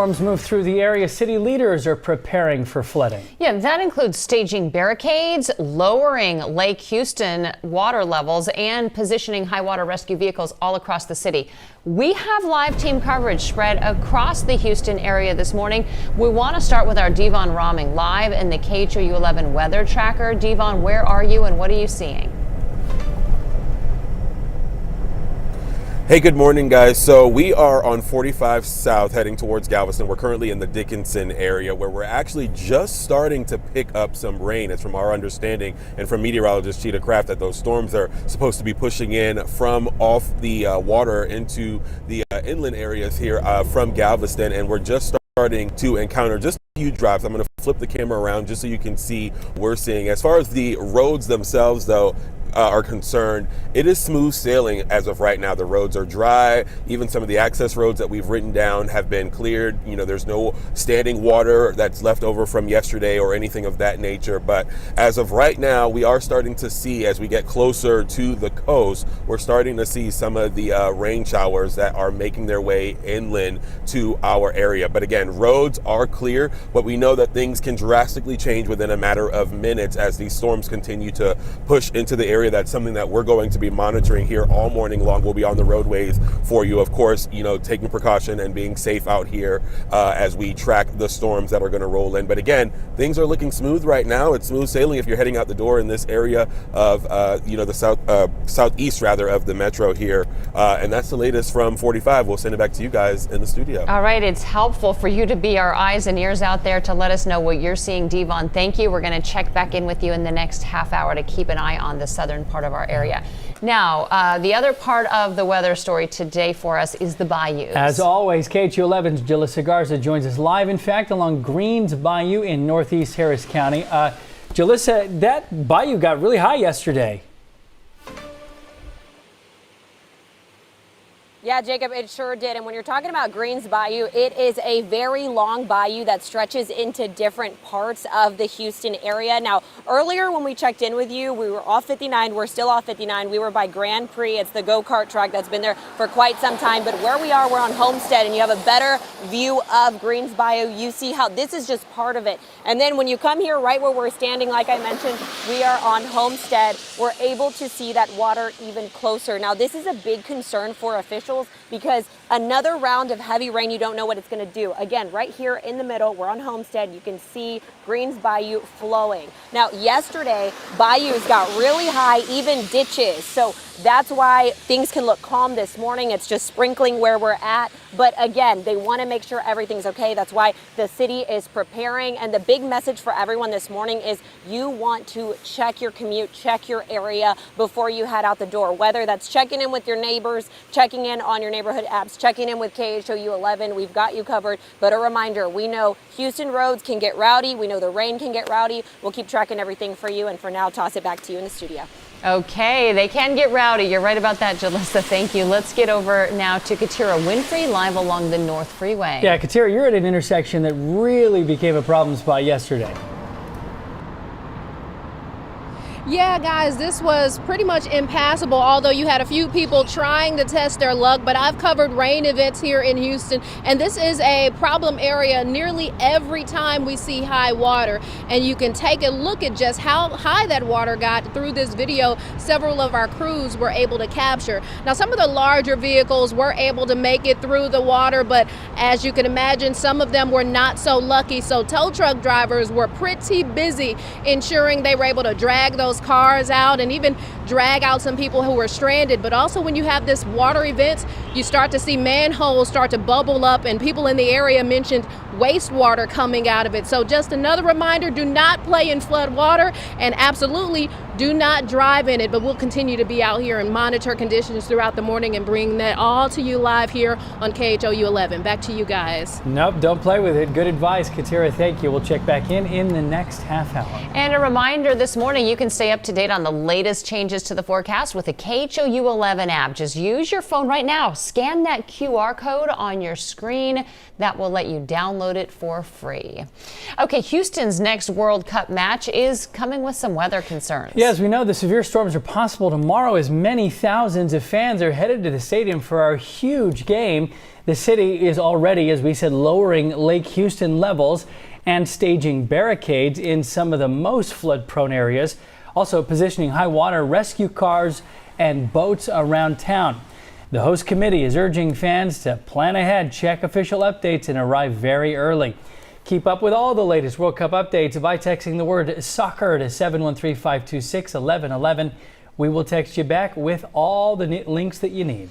Storms move through the area. City leaders are preparing for flooding. Yeah, that includes staging barricades, lowering Lake Houston water levels, and positioning high water rescue vehicles all across the city. We have live team coverage spread across the Houston area this morning. We want to start with our Devon Roming live in the KHOU 11 weather tracker. Devon, where are you and what are you seeing? Hey, good morning, guys. So we are on 45 South heading towards Galveston. We're currently in the Dickinson area where we're actually just starting to pick up some rain. It's from our understanding and from meteorologist Cheetah Craft that those storms are supposed to be pushing in from off the water into the inland areas here from Galveston. And we're just starting to encounter just a few drops. I'm going to flip the camera around just so you can see what we're seeing. As far as the roads themselves, though, are concerned, it is smooth sailing as of right now. The roads are dry. Even some of the access roads that we've written down have been cleared. You know, there's no standing water that's left over from yesterday or anything of that nature. But as of right now, we are starting to see, as we get closer to the coast, we're starting to see some of the rain showers that are making their way inland to our area. But again, roads are clear, but we know that things can drastically change within a matter of minutes as these storms continue to push into the area. That's something that we're going to be monitoring here all morning long. We'll be on the roadways for you, of course, you know, taking precaution and being safe out here as we track the storms that are going to roll in. But again, things are looking smooth right now. It's smooth sailing if you're heading out the door in this area of, the southeast rather of the metro here. And that's the latest from 45. We'll send it back to you guys in the studio. All right. It's helpful for you to be our eyes and ears out there to let us know what you're seeing. Devon, thank you. We're going to check back in with you in the next half hour to keep an eye on the southern part of our area. Now, the other part of the weather story today for us is the bayous. As always, KHOU 11's Jalissa Garza joins us live, in fact, along Greens Bayou in northeast Harris County. Jalissa, that bayou got really high yesterday. Yeah, Jacob, it sure did. And when you're talking about Greens Bayou, it is a very long bayou that stretches into different parts of the Houston area. Now, earlier when we checked in with you, we were off 59. We're still off 59. We were by Grand Prix. It's the go-kart track that's been there for quite some time. But where we are, we're on Homestead, and you have a better view of Greens Bayou. You see how this is just part of it. And then when you come here right where we're standing, like I mentioned, we are on Homestead. We're able to see that water even closer. Now, this is a big concern for officials, because another round of heavy rain, you don't know what it's going to do. Again, right here in the middle, we're on Homestead. You can see Greens Bayou flowing. Now, yesterday, bayous got really high, even ditches. So that's why things can look calm this morning. It's just sprinkling where we're at. But again, they want to make sure everything's okay. That's why the city is preparing. And the big message for everyone this morning is you want to check your commute, check your area before you head out the door. Whether that's checking in with your neighbors, checking in on your neighborhood apps, checking in with KHOU 11, we've got you covered. But a reminder, we know Houston roads can get rowdy. We know the rain can get rowdy. We'll keep tracking everything for you. And for now, toss it back to you in the studio. Okay, they can get rowdy. You're right about that, Jalissa. Thank you. Let's get over now to Katira Winfrey live along the North Freeway. Yeah, Katira, you're at an intersection that really became a problem spot yesterday. Yeah, guys, this was pretty much impassable, although you had a few people trying to test their luck. But I've covered rain events here in Houston, and this is a problem area nearly every time we see high water. And you can take a look at just how high that water got through this video several of our crews were able to capture. Now, some of the larger vehicles were able to make it through the water, but as you can imagine, some of them were not so lucky. So tow truck drivers were pretty busy ensuring they were able to drag those cars out and even drag out some people who were stranded. But also, when you have this water events, you start to see manholes start to bubble up, and people in the area mentioned wastewater coming out of it. So just another reminder, do not play in flood water, and absolutely do not drive in it. But we'll continue to be out here and monitor conditions throughout the morning and bring that all to you live here on KHOU 11. Back to you guys. Nope, don't play with it. Good advice, Katira. Thank you. We'll check back in the next half hour. And a reminder this morning, you can stay up to date on the latest changes to the forecast with the KHOU 11 app. Just use your phone right now. Scan that QR code on your screen. That will let you download download it for free. Okay, Houston's next World Cup match is coming with some weather concerns. Yeah, as we know, the severe storms are possible tomorrow as many thousands of fans are headed to the stadium for our huge game. The city is already, as we said, lowering Lake Houston levels and staging barricades in some of the most flood-prone areas. Also positioning high water rescue cars and boats around town. The host committee is urging fans to plan ahead, check official updates, and arrive very early. Keep up with all the latest World Cup updates by texting the word soccer to 713-526-1111. We will text you back with all the links that you need.